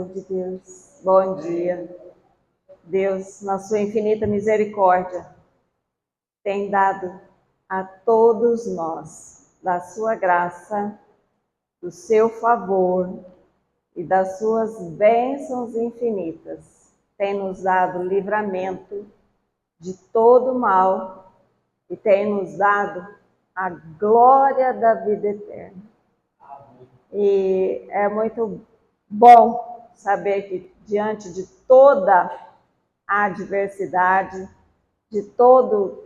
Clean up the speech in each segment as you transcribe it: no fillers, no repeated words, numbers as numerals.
povo de Deus, bom dia. Deus, na sua infinita misericórdia, tem dado a todos nós da sua graça, do seu favor e das suas bênçãos infinitas. Tem nos dado livramento de todo mal e tem nos dado a glória da vida eterna. E é muito bom saber que diante de toda a adversidade, de toda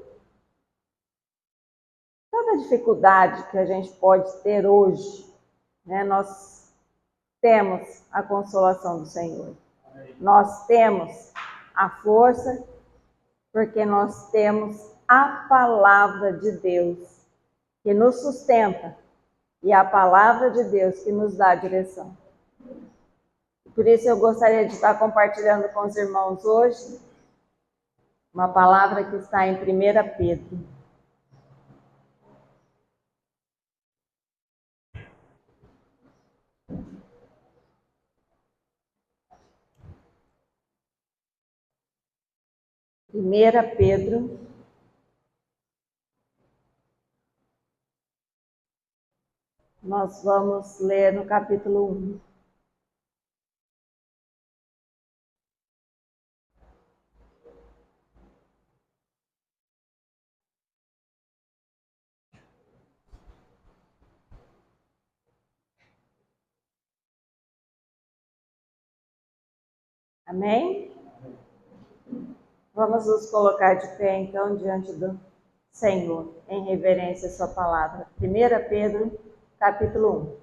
a dificuldade que a gente pode ter hoje, né, nós temos a consolação do Senhor. Nós temos a força, porque nós temos a palavra de Deus que nos sustenta e a palavra de Deus que nos dá a direção. Por isso eu gostaria de estar compartilhando com os irmãos hoje uma palavra que está em 1 Pedro. Primeira Pedro, nós vamos ler no capítulo 1. Amém? Vamos nos colocar de pé, então, diante do Senhor, em reverência à sua palavra. 1 Pedro, capítulo 1.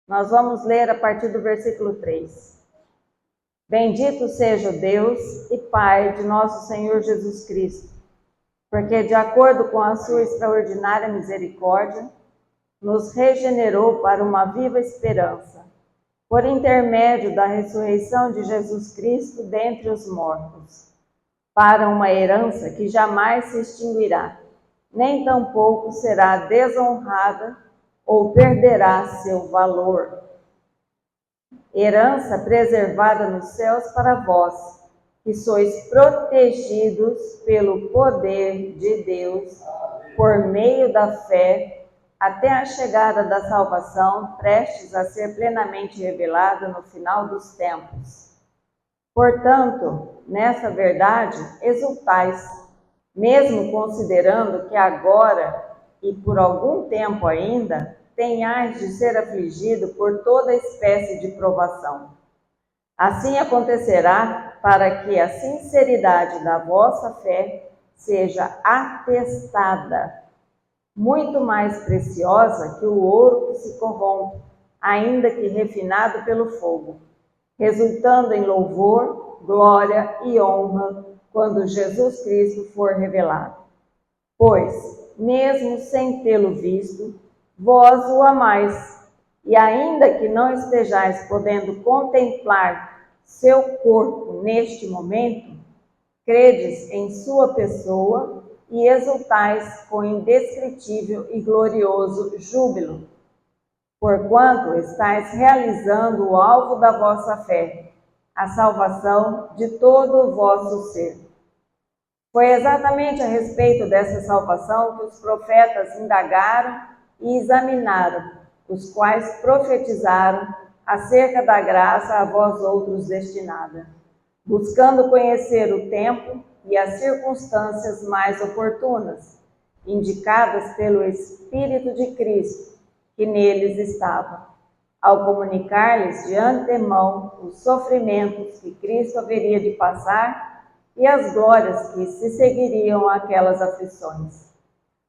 Nós vamos ler a partir do versículo 3. Bendito seja o Deus e Pai de nosso Senhor Jesus Cristo, porque de acordo com a sua extraordinária misericórdia, nos regenerou para uma viva esperança, por intermédio da ressurreição de Jesus Cristo dentre os mortos, para uma herança que jamais se extinguirá, nem tampouco será desonrada ou perderá seu valor. Herança preservada nos céus para vós, que sois protegidos pelo poder de Deus, por meio da fé, até a chegada da salvação, prestes a ser plenamente revelada no final dos tempos. Portanto, nessa verdade, exultais, mesmo considerando que agora e por algum tempo ainda, tenhais de ser afligido por toda espécie de provação. Assim acontecerá para que a sinceridade da vossa fé seja atestada, muito mais preciosa que o ouro que se corrompe, ainda que refinado pelo fogo, resultando em louvor, glória e honra quando Jesus Cristo for revelado. Pois, mesmo sem tê-lo visto, vós o amais, e ainda que não estejais podendo contemplar seu corpo neste momento, credes em sua pessoa e exultais com indescritível e glorioso júbilo, porquanto estáis realizando o alvo da vossa fé, a salvação de todo o vosso ser. Foi exatamente a respeito dessa salvação que os profetas indagaram e examinaram, os quais profetizaram acerca da graça a vós outros destinada, buscando conhecer o tempo e as circunstâncias mais oportunas, indicadas pelo Espírito de Cristo, que neles estava, ao comunicar-lhes de antemão os sofrimentos que Cristo haveria de passar e as glórias que se seguiriam àquelas aflições.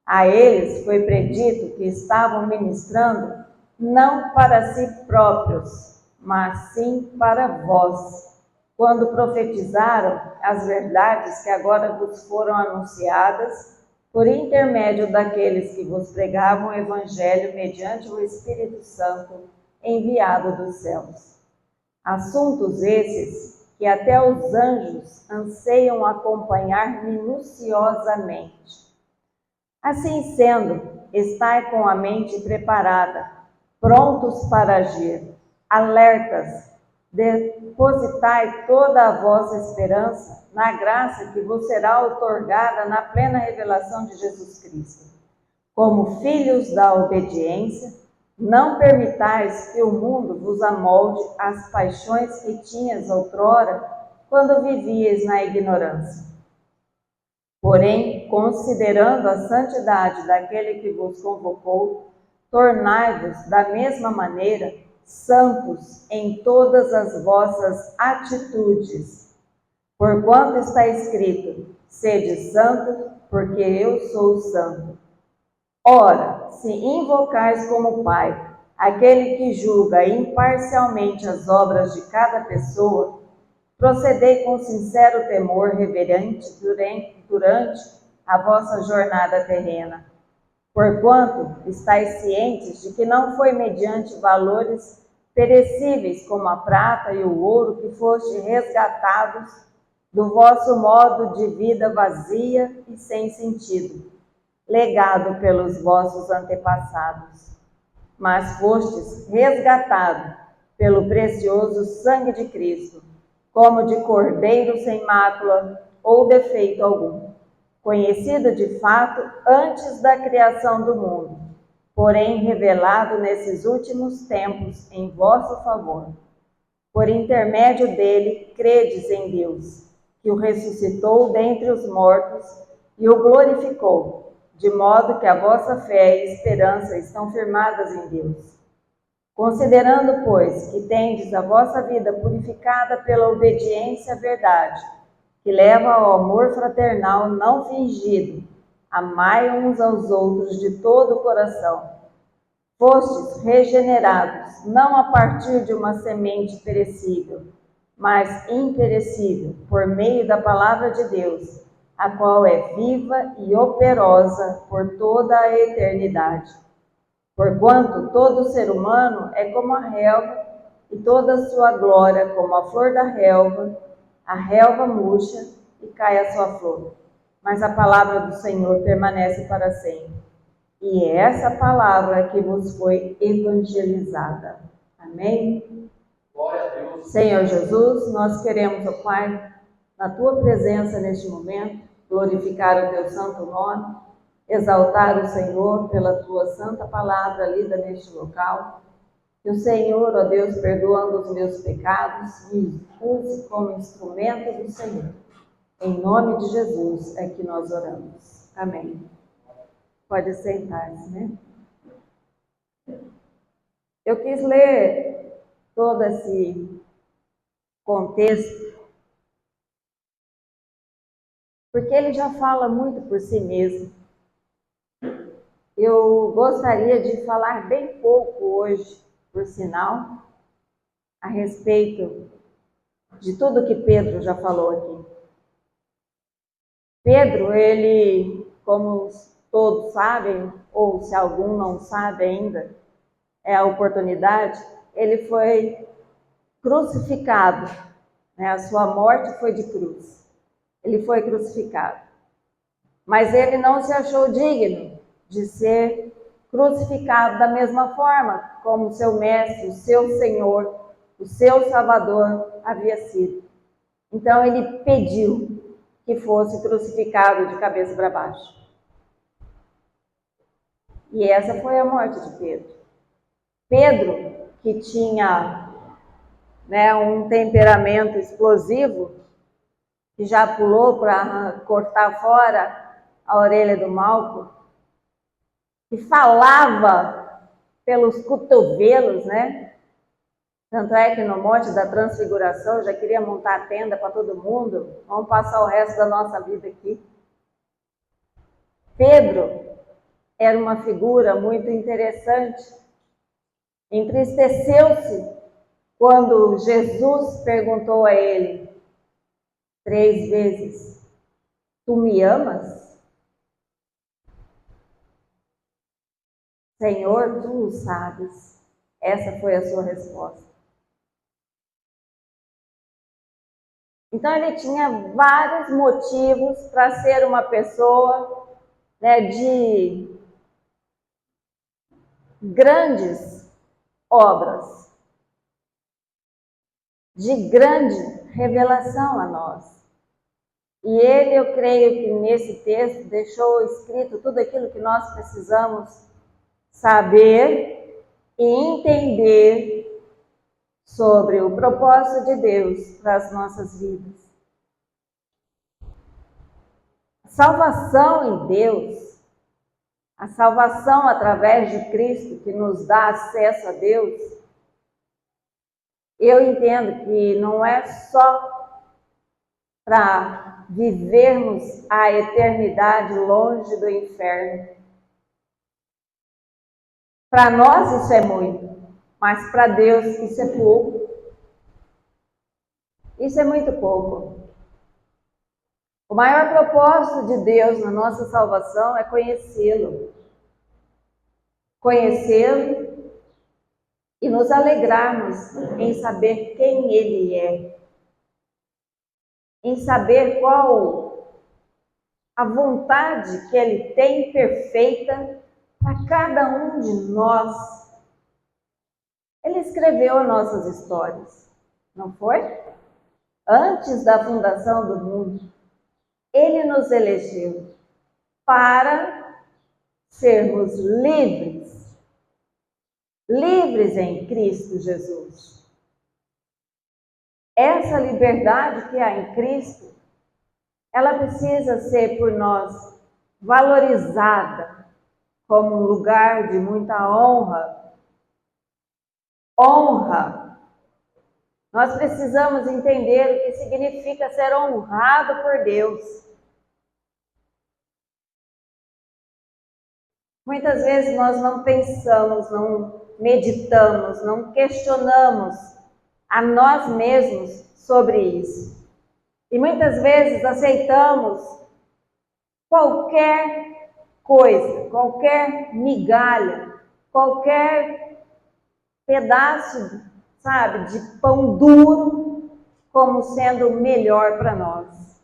A eles foi predito que estavam ministrando não para si próprios, mas sim para vós, quando profetizaram as verdades que agora vos foram anunciadas, por intermédio daqueles que vos pregavam o Evangelho mediante o Espírito Santo enviado dos céus. Assuntos esses que até os anjos anseiam acompanhar minuciosamente. Assim sendo, estai com a mente preparada, prontos para agir, alertas, depositai toda a vossa esperança na graça que vos será outorgada na plena revelação de Jesus Cristo. Como filhos da obediência, não permitais que o mundo vos amolde às paixões que tinhas outrora, quando vivíeis na ignorância. Porém, considerando a santidade daquele que vos convocou, tornai-vos da mesma maneira santos em todas as vossas atitudes. Porquanto está escrito: sede santos, porque eu sou santo. Ora, se invocais como Pai aquele que julga imparcialmente as obras de cada pessoa, procedei com sincero temor reverente durante a vossa jornada terrena, porquanto estáis cientes de que não foi mediante valores perecíveis como a prata e o ouro que foste resgatados do vosso modo de vida vazia e sem sentido, legado pelos vossos antepassados, mas fostes resgatado pelo precioso sangue de Cristo, como de cordeiro sem mácula ou defeito algum, conhecido de fato antes da criação do mundo, porém revelado nesses últimos tempos em vosso favor. Por intermédio dele, credes em Deus, que o ressuscitou dentre os mortos e o glorificou, de modo que a vossa fé e esperança estão firmadas em Deus. Considerando, pois, que tendes a vossa vida purificada pela obediência à verdade, que leva ao amor fraternal não fingido, amai uns aos outros de todo o coração. Fostes regenerados, não a partir de uma semente perecível, mas imperecível, por meio da palavra de Deus, a qual é viva e operosa por toda a eternidade. Porquanto todo ser humano é como a relva, e toda a sua glória como a flor da relva, a relva murcha e cai a sua flor. Mas a palavra do Senhor permanece para sempre. E é essa palavra que vos foi evangelizada. Amém? Glória a Deus. Senhor Jesus, nós queremos, ó Pai, na Tua presença neste momento, glorificar o Teu santo nome, exaltar o Senhor pela Tua santa palavra lida neste local. Que o Senhor, ó Deus, perdoando os meus pecados, me use como instrumento do Senhor. Em nome de Jesus é que nós oramos. Amém. Pode sentar-se, né? Eu quis ler todo esse contexto, porque ele já fala muito por si mesmo. Eu gostaria de falar bem pouco hoje, por sinal, a respeito de tudo que Pedro já falou aqui. Pedro, ele, como todos sabem, ou se algum não sabe ainda, é a oportunidade, ele foi crucificado, né? A sua morte foi de cruz. Ele foi crucificado. Mas ele não se achou digno de ser crucificado da mesma forma como o seu mestre, o seu Senhor, o seu Salvador havia sido. Então ele pediu que fosse crucificado de cabeça para baixo. E essa foi a morte de Pedro. Pedro, que tinha, né, um temperamento explosivo, que já pulou para cortar fora a orelha do Malco, que falava pelos cotovelos, né? Tanto é que no Monte da Transfiguração já queria montar a tenda para todo mundo. Vamos passar o resto da nossa vida aqui. Pedro era uma figura muito interessante. Entristeceu-se quando Jesus perguntou a ele 3 vezes: tu me amas? Senhor, tu o sabes. Essa foi a sua resposta. Então ele tinha vários motivos para ser uma pessoa, né, de grandes obras. de grande revelação a nós. E ele, eu creio que nesse texto, deixou escrito tudo aquilo que nós precisamos saber e entender sobre o propósito de Deus para as nossas vidas. A salvação em Deus, a salvação através de Cristo que nos dá acesso a Deus, eu entendo que não é só para vivermos a eternidade longe do inferno. Para nós isso é muito, mas para Deus isso é pouco. Isso é muito pouco. O maior propósito de Deus na nossa salvação é conhecê-lo. Conhecê-lo e nos alegrarmos em saber quem Ele é. Em saber qual a vontade que Ele tem perfeita para cada um de nós. Ele escreveu nossas histórias, não foi? Antes da fundação do mundo, Ele nos elegeu para sermos livres, livres em Cristo Jesus. Essa liberdade que há em Cristo, ela precisa ser por nós valorizada como um lugar de muita honra. Honra. Nós precisamos entender o que significa ser honrado por Deus. Muitas vezes nós não pensamos, não meditamos, não questionamos a nós mesmos sobre isso. E muitas vezes aceitamos qualquer coisa, qualquer migalha, qualquer pedaço, sabe, de pão duro, como sendo melhor para nós.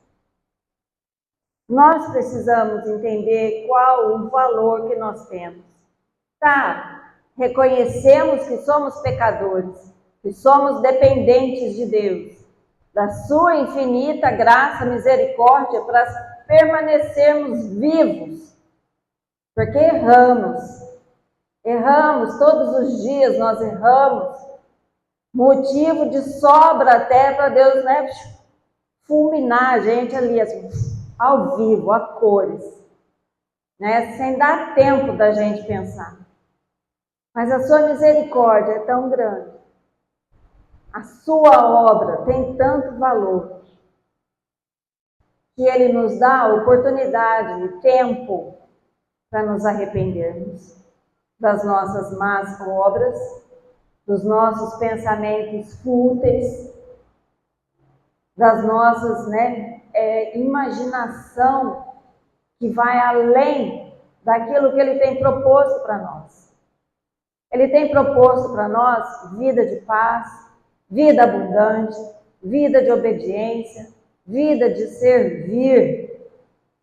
Nós precisamos entender qual o valor que nós temos. Tá, reconhecemos que somos pecadores, que somos dependentes de Deus, da sua infinita graça, misericórdia, para permanecermos vivos, porque erramos todos os dias, nós erramos, motivo de sobra até para Deus, né, fulminar a gente ali, assim, ao vivo, a cores, né, sem dar tempo da gente pensar. Mas a sua misericórdia é tão grande, a sua obra tem tanto valor, que Ele nos dá a oportunidade e tempo para nos arrependermos das nossas más obras, dos nossos pensamentos fúteis, das nossas, imaginação que vai além daquilo que Ele tem proposto para nós. Ele tem proposto para nós vida de paz, vida abundante, vida de obediência, vida de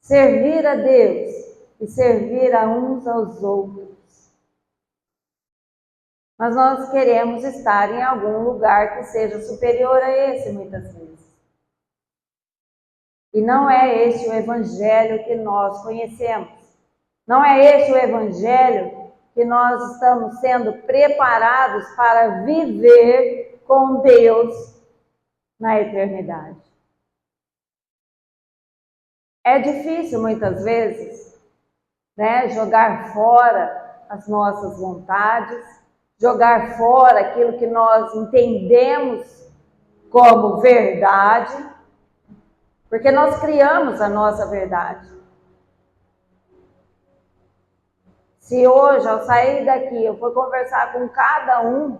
servir a Deus e servir a uns aos outros. Mas nós queremos estar em algum lugar que seja superior a esse, muitas vezes. E não é esse o evangelho que nós conhecemos. Não é esse o evangelho que nós estamos sendo preparados para viver com Deus na eternidade. É difícil, muitas vezes, jogar fora as nossas vontades, jogar fora aquilo que nós entendemos como verdade, porque nós criamos a nossa verdade. Se hoje, ao sair daqui, eu for conversar com cada um,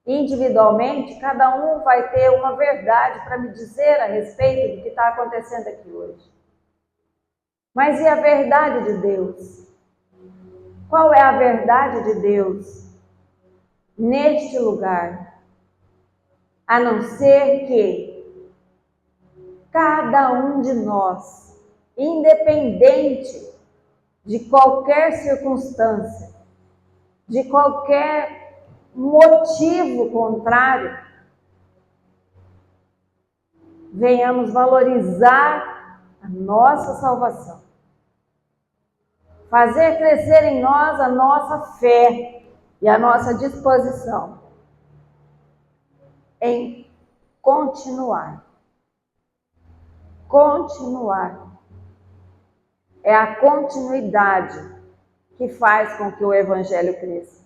individualmente, cada um vai ter uma verdade para me dizer a respeito do que está acontecendo aqui hoje. Mas e a verdade de Deus? Qual é a verdade de Deus neste lugar? A não ser que cada um de nós, independente de qualquer circunstância, de qualquer motivo contrário, venhamos valorizar a nossa salvação. Fazer crescer em nós a nossa fé e a nossa disposição em continuar. Continuar. É a continuidade que faz com que o Evangelho cresça,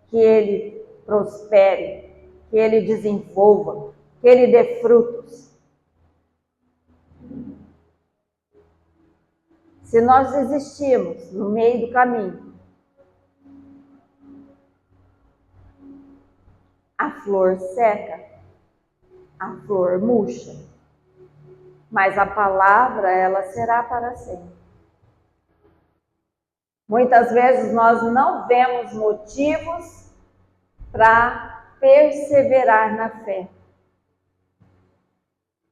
que ele prospere, que ele desenvolva, que ele dê frutos. Se nós desistirmos no meio do caminho, a flor seca, a flor murcha, mas a palavra, ela será para sempre. Muitas vezes nós não vemos motivos para perseverar na fé.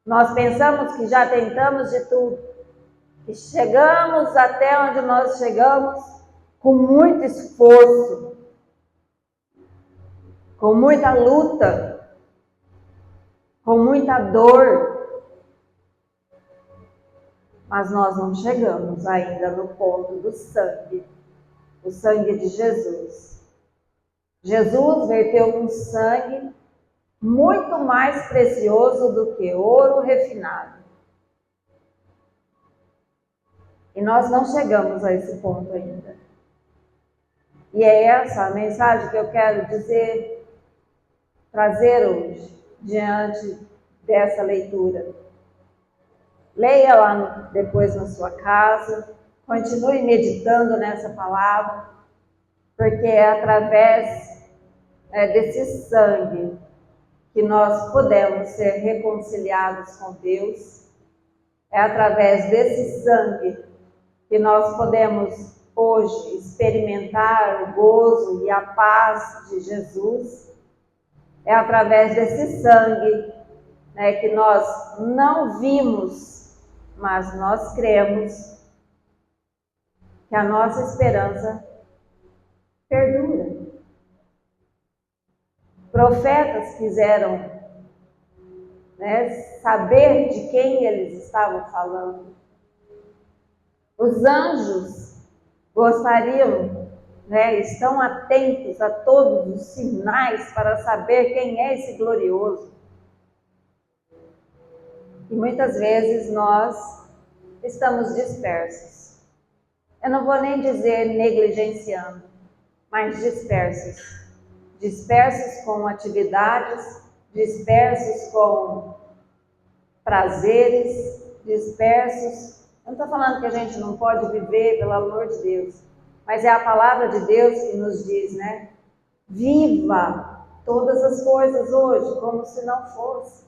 Nós pensamos que já tentamos de tudo, que chegamos até onde nós chegamos com muito esforço, com muita luta, com muita dor, mas nós não chegamos ainda no ponto do sangue, o sangue de Jesus. Jesus verteu um sangue muito mais precioso do que ouro refinado. E nós não chegamos a esse ponto ainda. E é essa a mensagem que eu quero trazer hoje, diante dessa leitura. Leia lá depois na sua casa, continue meditando nessa palavra, porque é através desse sangue que nós podemos ser reconciliados com Deus. É através desse sangue que nós podemos hoje experimentar o gozo e a paz de Jesus. É através desse sangue que nós não vimos, mas nós cremos que a nossa esperança perdura. Profetas quiseram saber de quem eles estavam falando. Os anjos gostariam, estão atentos a todos os sinais para saber quem é esse glorioso. E muitas vezes nós estamos dispersos. Eu não vou nem dizer negligenciando, mas dispersos. Dispersos com atividades, dispersos com prazeres, dispersos. Eu não estou falando que a gente não pode viver, pelo amor de Deus, mas é a palavra de Deus que nos diz, viva todas as coisas hoje, como se não fosse.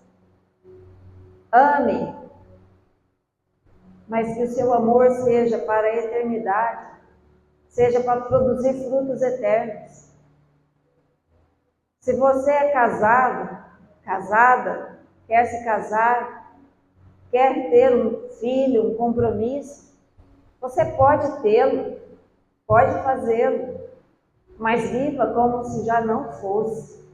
Ame, mas que o seu amor seja para a eternidade, seja para produzir frutos eternos. Se você é casado, casada, quer se casar, quer ter um filho, um compromisso, você pode tê-lo, pode fazê-lo, mas viva como se já não fosse.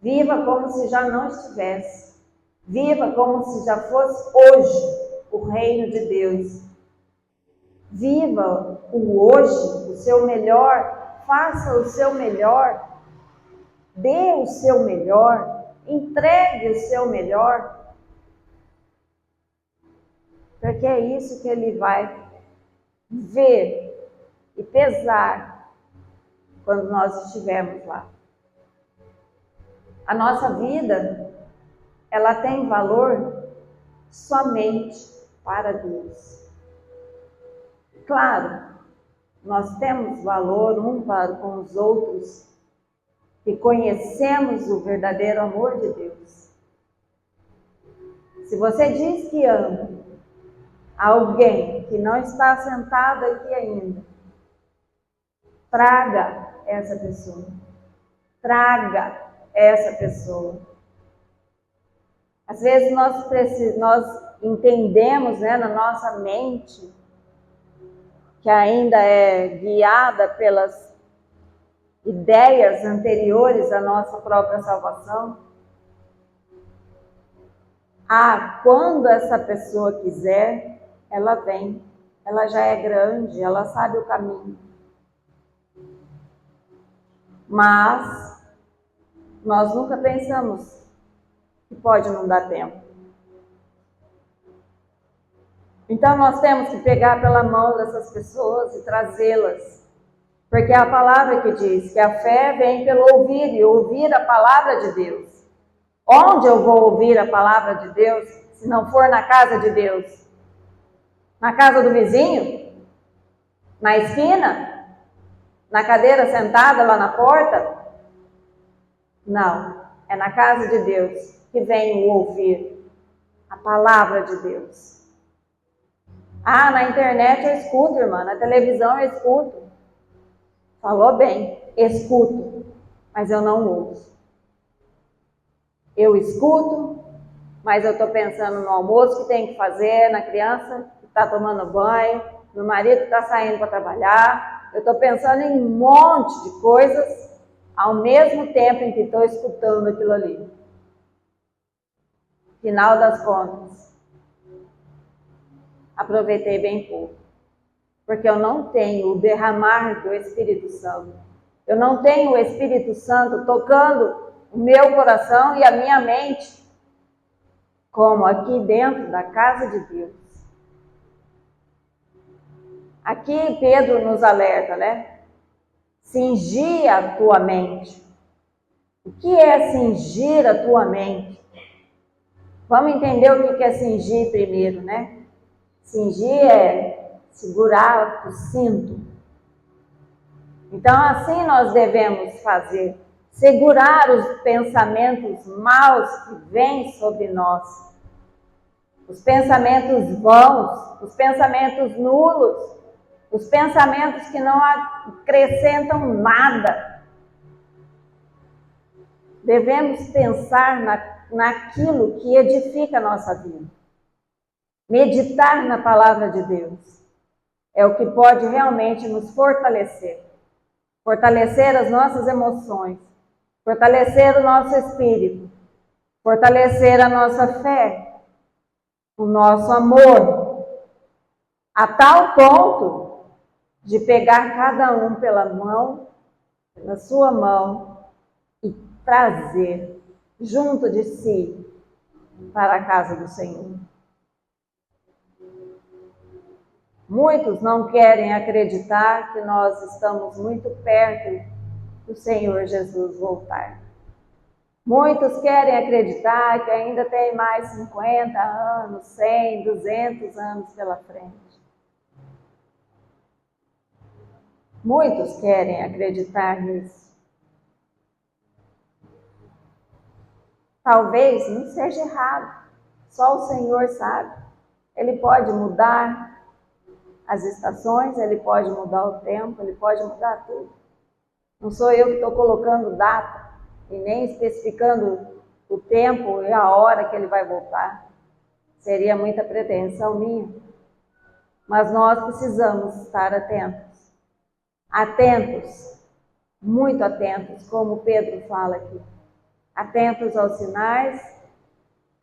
Viva como se já não estivesse. Viva como se já fosse hoje o reino de Deus. Viva o hoje, o seu melhor, faça o seu melhor, dê o seu melhor, entregue o seu melhor, porque é isso que ele vai ver e pesar quando nós estivermos lá. A nossa vida, ela tem valor somente para Deus. Claro, nós temos valor um para com os outros, que conhecemos o verdadeiro amor de Deus. Se você diz que ama alguém que não está sentado aqui ainda, traga essa pessoa. Traga essa pessoa. Às vezes nós entendemos, na nossa mente, que ainda é guiada pelas ideias anteriores à nossa própria salvação, Quando essa pessoa quiser, ela vem. Ela já é grande, ela sabe o caminho. Mas nós nunca pensamos que pode não dar tempo. Então nós temos que pegar pela mão dessas pessoas e trazê-las. Porque é a palavra que diz que a fé vem pelo ouvir, e ouvir a palavra de Deus. Onde eu vou ouvir a palavra de Deus, se não for na casa de Deus? Na casa do vizinho? Na esquina? Na cadeira sentada lá na porta? Não, é na casa de Deus que vem o ouvir a palavra de Deus. Na internet eu escuto, irmã, na televisão eu escuto. Falou bem, escuto, mas eu não ouço. Eu escuto, mas eu estou pensando no almoço que tem que fazer, na criança que está tomando banho, no marido que está saindo para trabalhar. Eu estou pensando em um monte de coisas ao mesmo tempo em que estou escutando aquilo ali. Final das contas, aproveitei bem pouco, porque eu não tenho o derramar do Espírito Santo. Eu não tenho o Espírito Santo tocando o meu coração e a minha mente, como aqui dentro da casa de Deus. Aqui Pedro nos alerta, né? Cingir a tua mente. O que é cingir a tua mente? Vamos entender o que é cingir primeiro, né? Cingir é segurar o cinto. Então assim nós devemos fazer. Segurar os pensamentos maus que vêm sobre nós. Os pensamentos vãos, os pensamentos nulos, os pensamentos que não acrescentam nada. Devemos pensar naquilo que edifica a nossa vida. Meditar na palavra de Deus é o que pode realmente nos fortalecer. Fortalecer as nossas emoções, fortalecer o nosso espírito, fortalecer a nossa fé, o nosso amor, a tal ponto de pegar cada um pela mão, pela sua mão, e trazer junto de si para a casa do Senhor. Muitos não querem acreditar que nós estamos muito perto do Senhor Jesus voltar. Muitos querem acreditar que ainda tem mais 50 anos, 100, 200 anos pela frente. Muitos querem acreditar nisso. Talvez não seja errado, só o Senhor sabe. Ele pode mudar as estações, Ele pode mudar o tempo, Ele pode mudar tudo. Não sou eu que estou colocando data e nem especificando o tempo e a hora que Ele vai voltar. Seria muita pretensão minha. Mas nós precisamos estar atentos. Atentos, muito atentos, como Pedro fala aqui. Atentos aos sinais,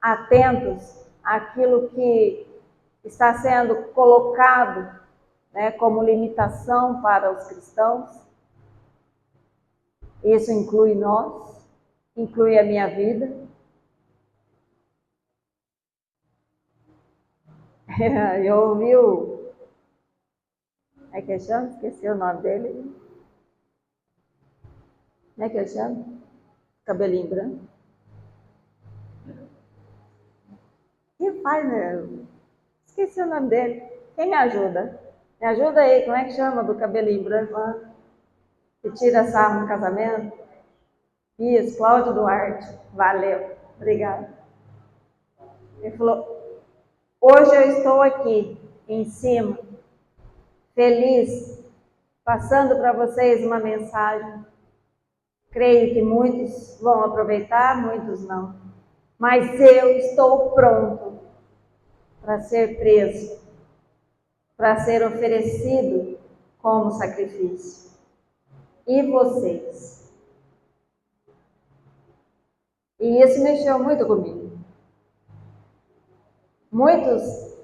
atentos àquilo que está sendo colocado, né, como limitação para os cristãos. Isso inclui nós, inclui a minha vida. Eu ouvi o... Como é que ele chama? Esqueci o nome dele. Como é que ele chama? Cabelinho branco. Que faz, né? Esqueci o nome dele. Quem me ajuda? Me ajuda aí, como é que chama do cabelinho branco lá? Que tira sarro no casamento? Isso, Cláudio Duarte. Valeu, obrigada. Ele falou, hoje eu estou aqui, em cima, feliz, passando para vocês uma mensagem. Creio que muitos vão aproveitar, muitos não. Mas eu estou pronto para ser preso, para ser oferecido como sacrifício. E vocês? E isso mexeu muito comigo. Muitos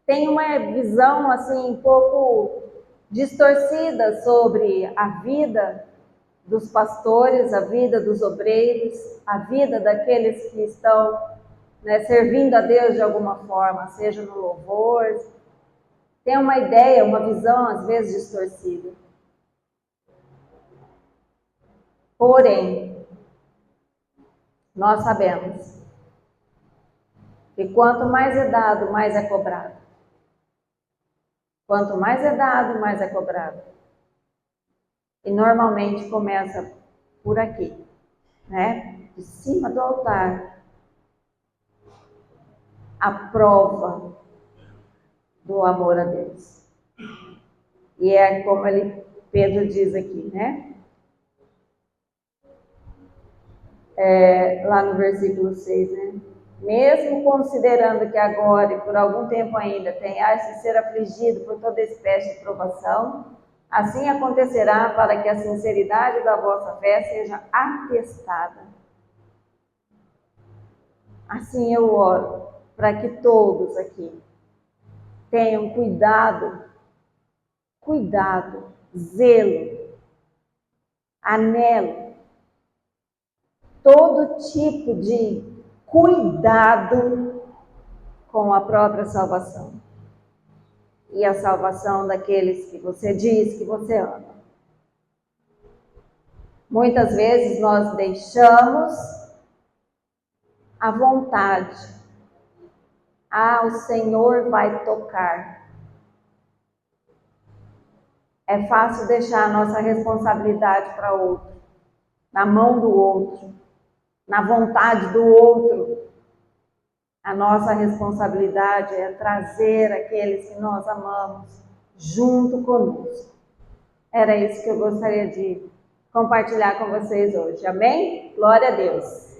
têm uma visão assim um pouco distorcida sobre a vida dos pastores, a vida dos obreiros, a vida daqueles que estão, né, servindo a Deus de alguma forma, seja no louvor. Tem uma ideia, uma visão às vezes distorcida. Porém, nós sabemos que quanto mais é dado, mais é cobrado. Quanto mais é dado, mais é cobrado. E normalmente começa por aqui, né? De cima do altar, a prova do amor a Deus. E é como Pedro diz aqui, né? Lá no versículo 6, né? Mesmo considerando que agora e por algum tempo ainda tenhais de ser afligido por toda espécie de provação, assim acontecerá para que a sinceridade da vossa fé seja atestada. Assim eu oro para que todos aqui tenham cuidado, zelo, anelo, todo tipo de cuidado com a própria salvação e a salvação daqueles que você diz que você ama. Muitas vezes nós deixamos a vontade. O Senhor vai tocar. É fácil deixar a nossa responsabilidade para outro, na mão do outro, na vontade do outro. A nossa responsabilidade é trazer aqueles que nós amamos junto conosco. Era isso que eu gostaria de compartilhar com vocês hoje. Amém? Glória a Deus.